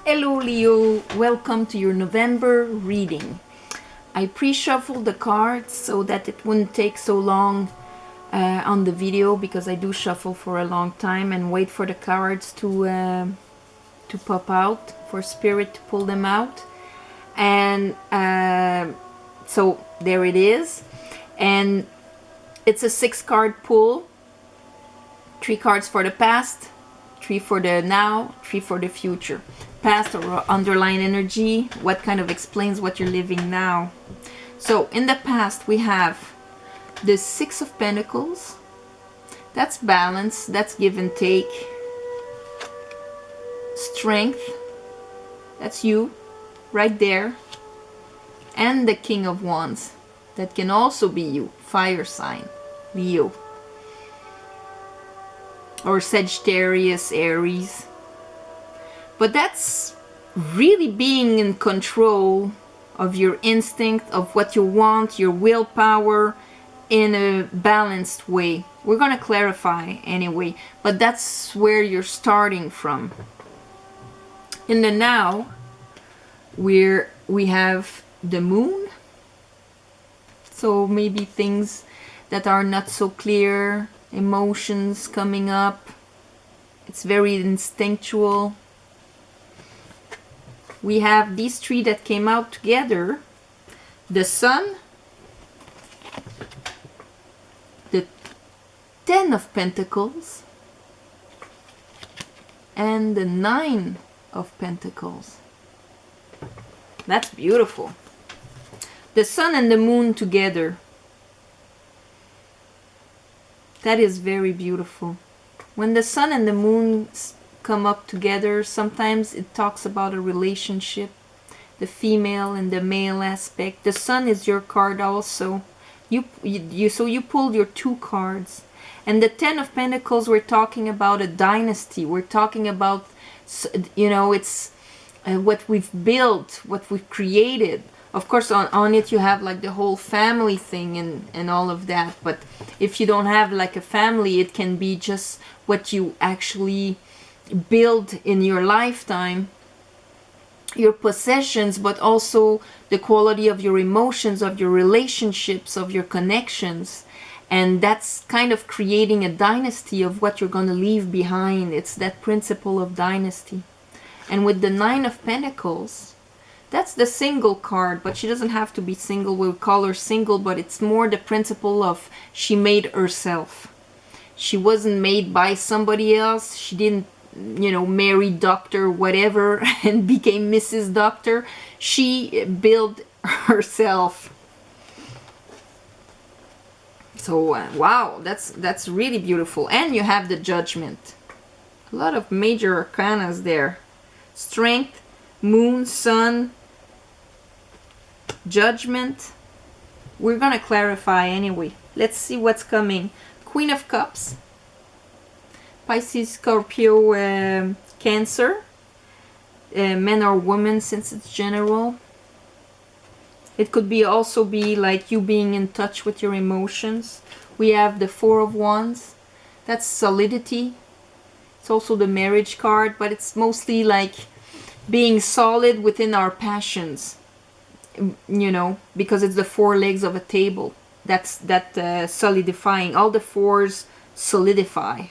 Hello Leo, welcome to your November reading. I pre-shuffled the cards so that it wouldn't take so long on the video, because I do shuffle for a long time and wait for the cards to pop out, for spirit to pull them out. And so there it is. And it's a 6-card pull. 3 cards for the past, 3 for the now, 3 for the future. Past or underlying energy, what kind of explains what you're living now. So in the past we have the 6 of Pentacles. That's balance, that's give and take. Strength, that's you right there. And the King of Wands, that can also be you, fire sign, Leo. Or Sagittarius, Aries. But that's really being in control of your instinct, of what you want, your willpower, in a balanced way. We're going to clarify anyway, but that's where you're starting from. In the now, we have the moon. So maybe things that are not so clear, emotions coming up. It's very instinctual. We have these 3 that came out together. The Sun, the 10 of Pentacles, and the 9 of Pentacles. That's beautiful. The Sun and the Moon together. That is very beautiful. When the Sun and the Moon come up together, sometimes it talks about a relationship, the female and the male aspect. The Sun is your card also. So you pulled your 2 cards. And the 10 of Pentacles, we're talking about a dynasty. We're talking about, it's what we've built, what we've created. Of course, on it you have like the whole family thing and all of that. But if you don't have like a family, it can be just what you actually build in your lifetime, your possessions, but also the quality of your emotions, of your relationships, of your connections. And that's kind of creating a dynasty of what you're going to leave behind. It's that principle of dynasty. And with the 9 of Pentacles, that's the single card, but she doesn't have to be single. We'll call her single, but it's more the principle of she made herself. She wasn't made by somebody else. She didn't marry Doctor whatever and became Mrs. Doctor. She built herself. So wow, that's really beautiful. And you have the Judgment. A lot of major arcanas there. Strength, Moon, Sun, Judgment. We're gonna clarify anyway. Let's see what's coming. Queen of Cups, Pisces, Scorpio, Cancer, men or women, since it's general. It could be also be like you being in touch with your emotions. We have the 4 of Wands. That's solidity. It's also the marriage card, but it's mostly like being solid within our passions, because it's the 4 legs of a table. That's solidifying. All the 4s solidify.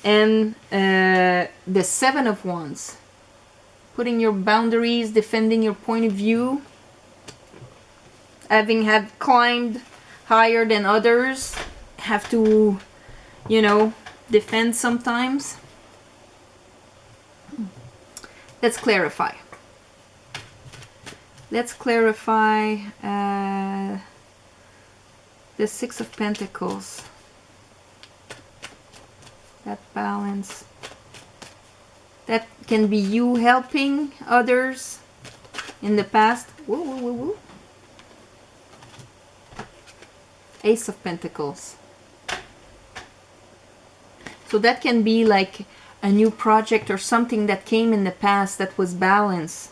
And the 7 of Wands, putting your boundaries, defending your point of view, having had climbed higher than others, have to defend sometimes. Let's clarify. Let's clarify the 6 of Pentacles. That balance. That can be you helping others in the past. Woo, woo, woo, woo. Ace of Pentacles. So that can be like a new project or something that came in the past that was balance.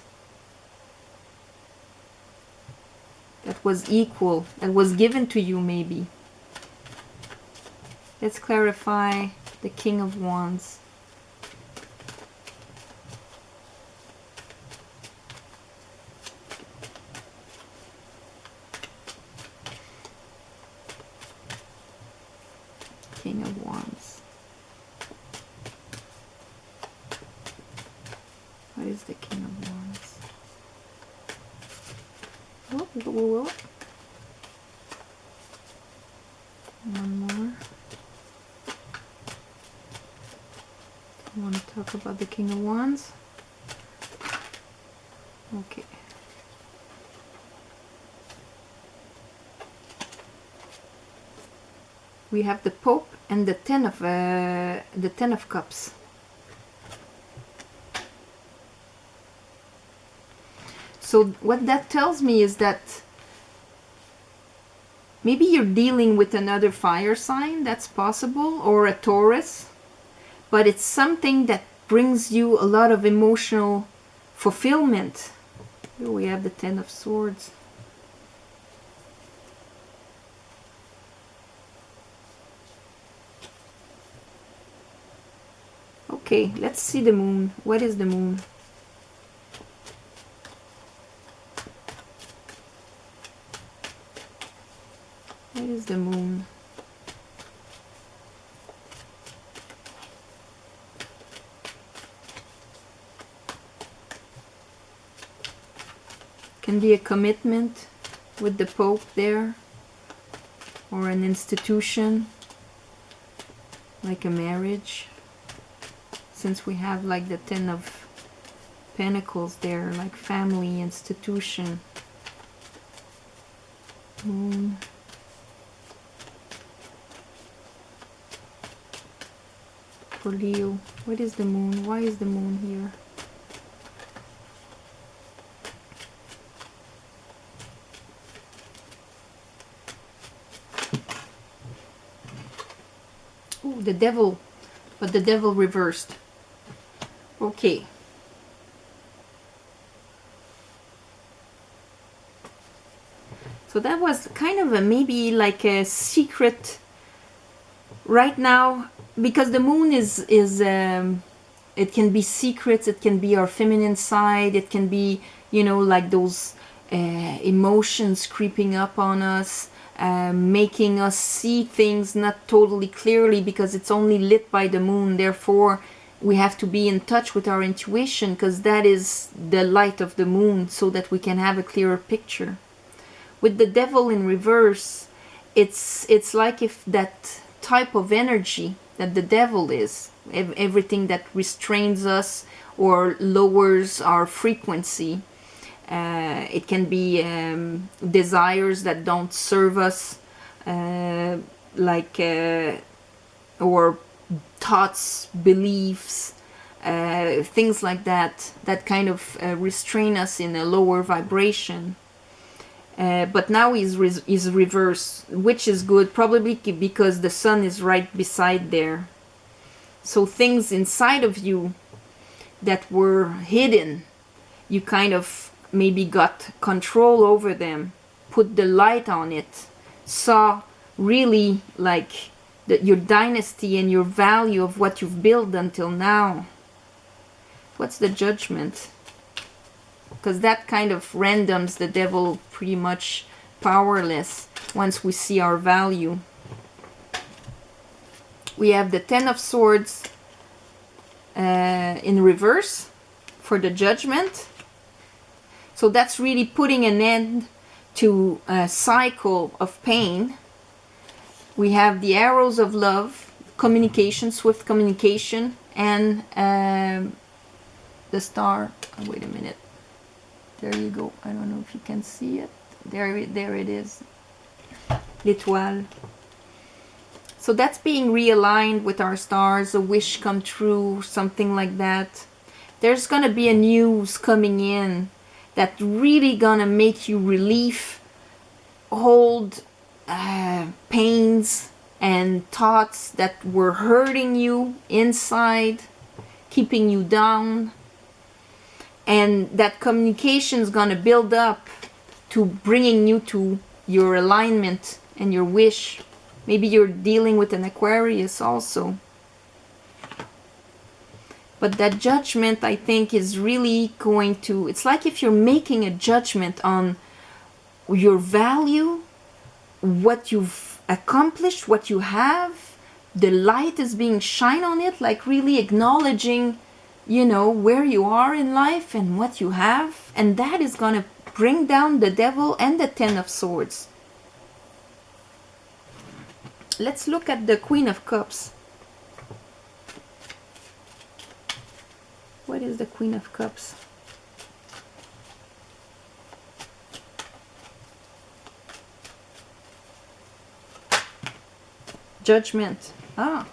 That was equal. That was given to you maybe. Let's clarify the King of Wands. What is the King of Wands? Oh, whoa, whoa, whoa. One more. I want to talk about the King of Wands. Okay. We have the Pope and the Ten of Cups. So what that tells me is that maybe you're dealing with another fire sign, that's possible, or a Taurus, but it's something that brings you a lot of emotional fulfillment. Here we have the Ten of Swords. Okay, let's see the moon. What is the moon? What is the moon? Can be a commitment with the Pope there, or an institution, like a marriage. Since we have like the Ten of Pentacles there, like family, institution. Moon. For Leo, what is the moon? Why is the moon here? Oh, the devil, but the devil reversed. Okay. So that was kind of a maybe like a secret right now, because the moon is it can be secrets, it can be our feminine side, it can be, you know, like those emotions creeping up on us, making us see things not totally clearly because it's only lit by the moon. Therefore we have to be in touch with our intuition, because that is the light of the moon, so that we can have a clearer picture. With the devil in reverse, it's like if that type of energy that the devil is, everything that restrains us or lowers our frequency, it can be desires that don't serve us, or thoughts, beliefs, things like that, that kind of restrain us in a lower vibration. But now is reverse, which is good, probably because the sun is right beside there. So things inside of you that were hidden, you kind of maybe got control over them, put the light on it, saw really like your dynasty and your value of what you've built until now. What's the Judgment? Because that kind of randoms the devil pretty much powerless once we see our value. We have the Ten of Swords in reverse for the Judgment. So that's really putting an end to a cycle of pain. We have the Arrows of Love, communication, swift communication, and the Star. Oh, wait a minute. There you go. I don't know if you can see it. There it is. L'Étoile. So that's being realigned with our stars, a wish come true, something like that. There's gonna be a news coming in that really gonna make you relief, hold pains and thoughts that were hurting you inside, keeping you down. And that communication is going to build up to bringing you to your alignment and your wish. Maybe you're dealing with an Aquarius also. But that Judgment, I think, is really going to... It's like if you're making a judgment on your value, what you've accomplished, what you have. The light is being shined on it, like really acknowledging you know, where you are in life and what you have, and that is going to bring down the devil and the Ten of Swords. Let's look at the Queen of Cups. What is the Queen of Cups? Judgment. Ah,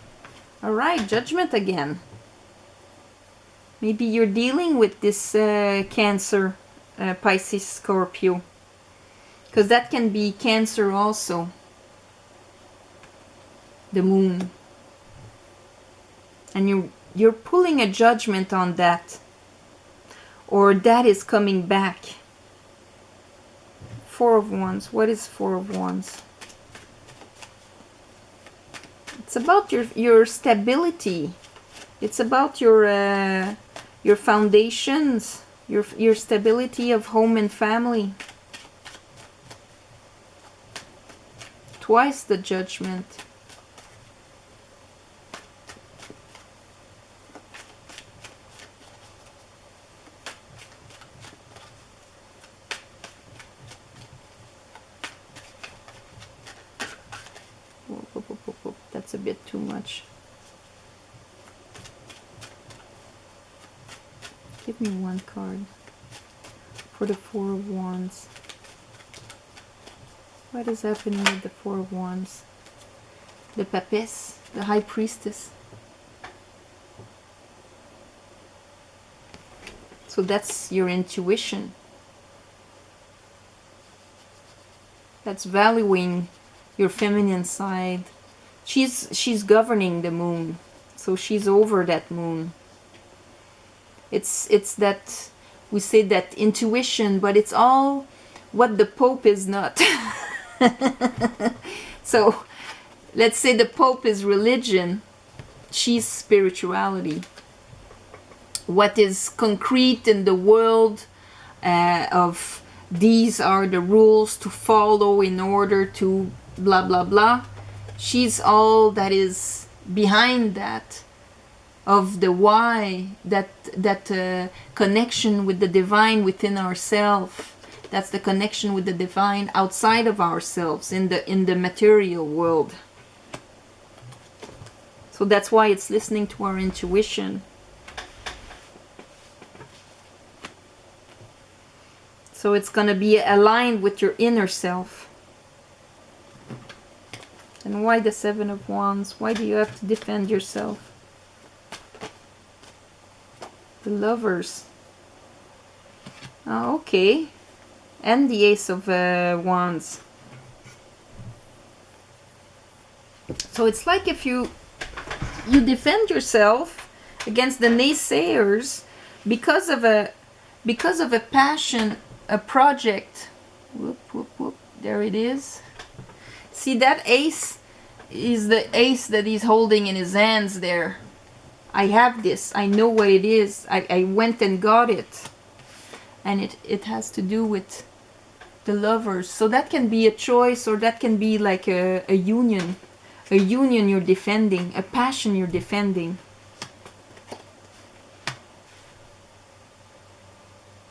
all right, Judgment again. Maybe you're dealing with this Cancer, Pisces, Scorpio. Because that can be Cancer also. The Moon. And you're pulling a judgment on that. Or that is coming back. Four of Wands. What is Four of Wands? It's about your stability. It's about your foundations, your stability of home and family. Twice the Judgment. That's a bit too much. Give me one card for the Four of Wands. What is happening with the Four of Wands? The Papess, the High Priestess. So that's your intuition. That's valuing your feminine side. She's governing the moon, so she's over that moon. It's that, we say that intuition, but it's all what the Pope is not. So let's say the Pope is religion, she's spirituality. What is concrete in the world of these are the rules to follow in order to blah blah blah. She's all that is behind that, of the why, that connection with the divine within ourselves. That's the connection with the divine outside of ourselves, in the material world. So that's why it's listening to our intuition. So it's going to be aligned with your inner self. And why the Seven of Wands? Why do you have to defend yourself? The Lovers. Oh, okay. And the Ace of Wands. So it's like if you defend yourself against the naysayers because of a passion, a project. Whoop, whoop, whoop. There it is. See, that ace is the ace that he's holding in his hands there. I have this. I know what it is. I went and got it. And it has to do with the Lovers. So that can be a choice, or that can be like a union. A union you're defending. A passion you're defending.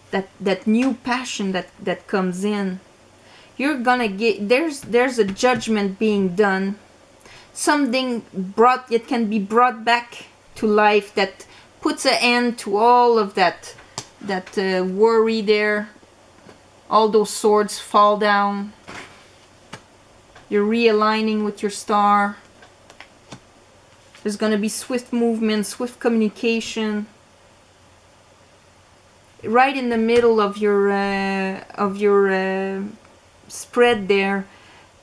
That new passion that comes in. You're gonna get, there's a judgment being done. Something it can be brought back to life that puts an end to all of that worry there. All those swords fall down. You're realigning with your star. There's gonna be swift movement, swift communication. Right in the middle of your spread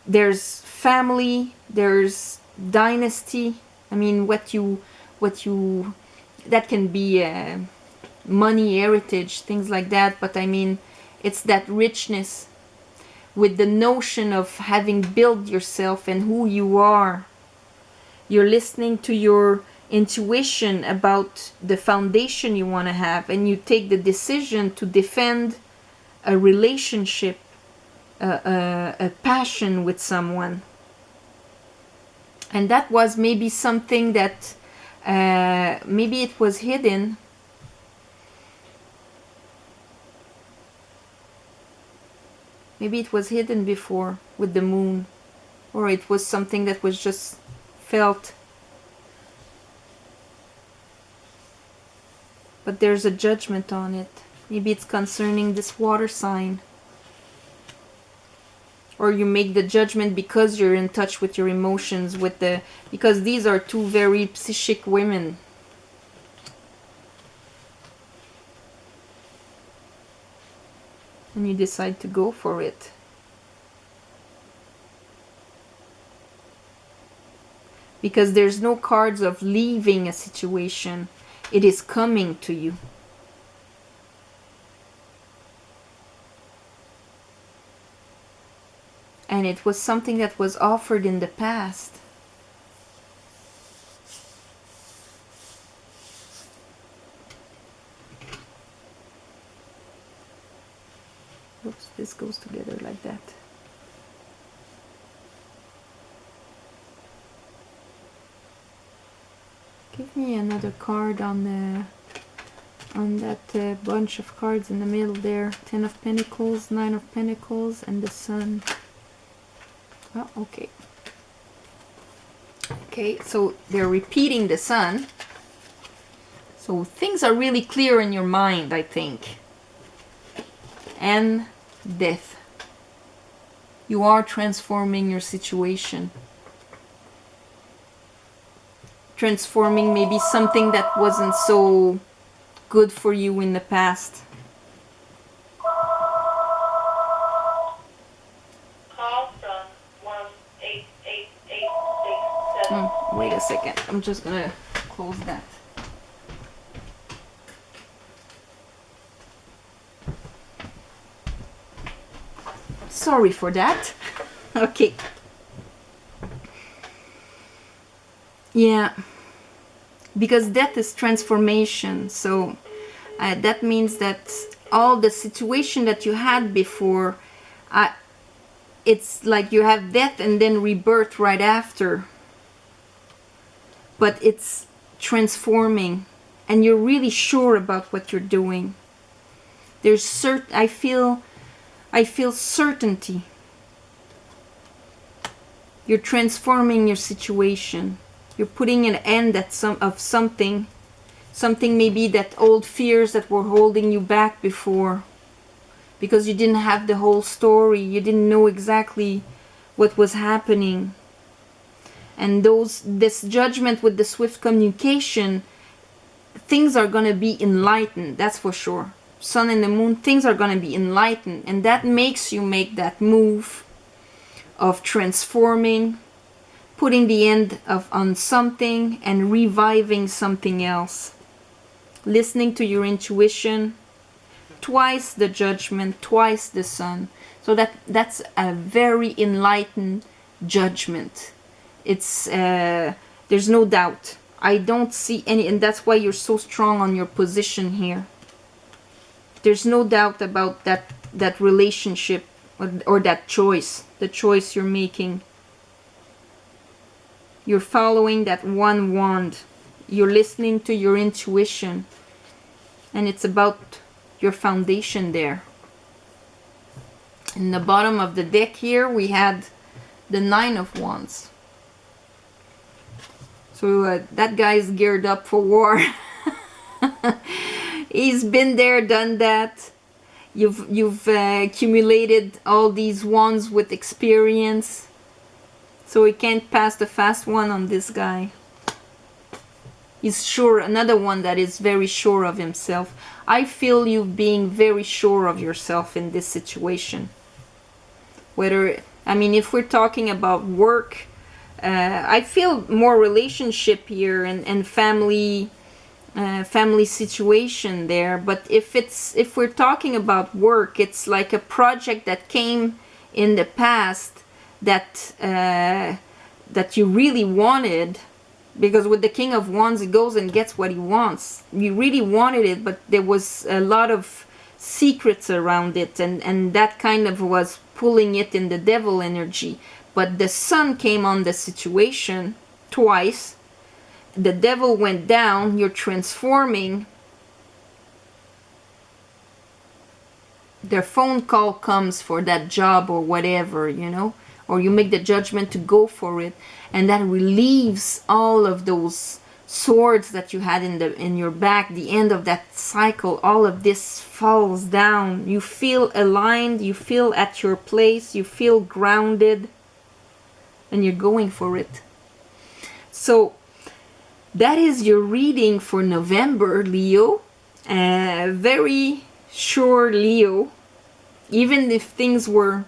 there's family, there's dynasty. I mean, what you that can be money, heritage, things like that. But I mean, it's that richness with the notion of having built yourself and who you are. You're listening to your intuition about the foundation you want to have, and you take the decision to defend a relationship, a passion with someone. And that was maybe something that maybe it was hidden, Maybe it was hidden before with the moon, or it was something that was just felt. But there's a judgment on it. Maybe it's concerning this water sign. Or you make the judgment because you're in touch with your emotions, because these are two very psychic women. And you decide to go for it. Because there's no cards of leaving a situation. It is coming to you. And it was something that was offered in the past. Oops, this goes together like that. Give me another card on that bunch of cards in the middle there. 10 of Pentacles, 9 of Pentacles, and the Sun. Oh, okay. Okay, so they're repeating the Sun. So things are really clear in your mind, I think. And death. You are transforming your situation. Transforming maybe something that wasn't so good for you in the past. Call from 18886. Oh, wait a second. I'm just gonna close that. Sorry for that. Okay. Yeah. Because death is transformation. So that means that all the situation that you had before, it's like you have death and then rebirth right after. But it's transforming. And you're really sure about what you're doing. There's I feel certainty. You're transforming your situation. You're putting an end at something maybe that old fears that were holding you back before, because you didn't have the whole story. You didn't know exactly what was happening. And this judgment with the swift communication, things are going to be enlightened, that's for sure. Sun and the Moon, things are going to be enlightened, and that makes you make that move of transforming, putting the end on something and reviving something else. Listening to your intuition. Twice the Judgment, twice the Sun. So that's a very enlightened judgment. It's there's no doubt. I don't see any, and that's why you're so strong on your position here. There's no doubt about that relationship or that choice, the choice you're making. You're following that one wand. You're listening to your intuition. And it's about your foundation there. In the bottom of the deck here, we had the 9 of Wands. So that guy's geared up for war. He's been there, done that. You've accumulated all these wands with experience. So he can't pass the fast one on this guy. He's sure, another one that is very sure of himself. I feel you being very sure of yourself in this situation. If we're talking about work, I feel more relationship here and family situation there. But if we're talking about work, it's like a project that came in the past that you really wanted. Because with the King of Wands, he goes and gets what he wants. You really wanted it, but there was a lot of secrets around it, and that kind of was pulling it in the devil energy. But the Sun came on the situation twice. The devil went down. You're transforming. their phone call comes for that job or whatever, you know, or you make the judgment to go for it, and that relieves all of those swords that you had in your back, the end of that cycle, all of this falls down. You feel aligned, you feel at your place, you feel grounded, and you're going for it. So that is your reading for November, Leo. Very sure, Leo. Even if things were,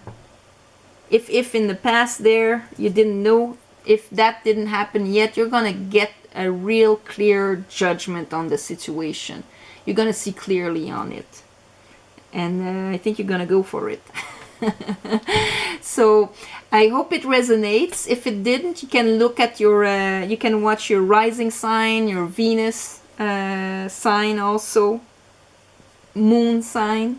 if in the past there you didn't know, if that didn't happen yet, you're gonna get a real clear judgment on the situation. You're gonna see clearly on it, and I think you're gonna go for it. So I hope it resonates. If it didn't, you can look at your you can watch your rising sign, your Venus sign, also moon sign,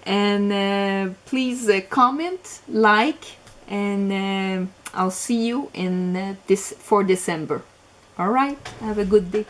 and please comment, like, and I'll see you in this for December. All right, have a good day.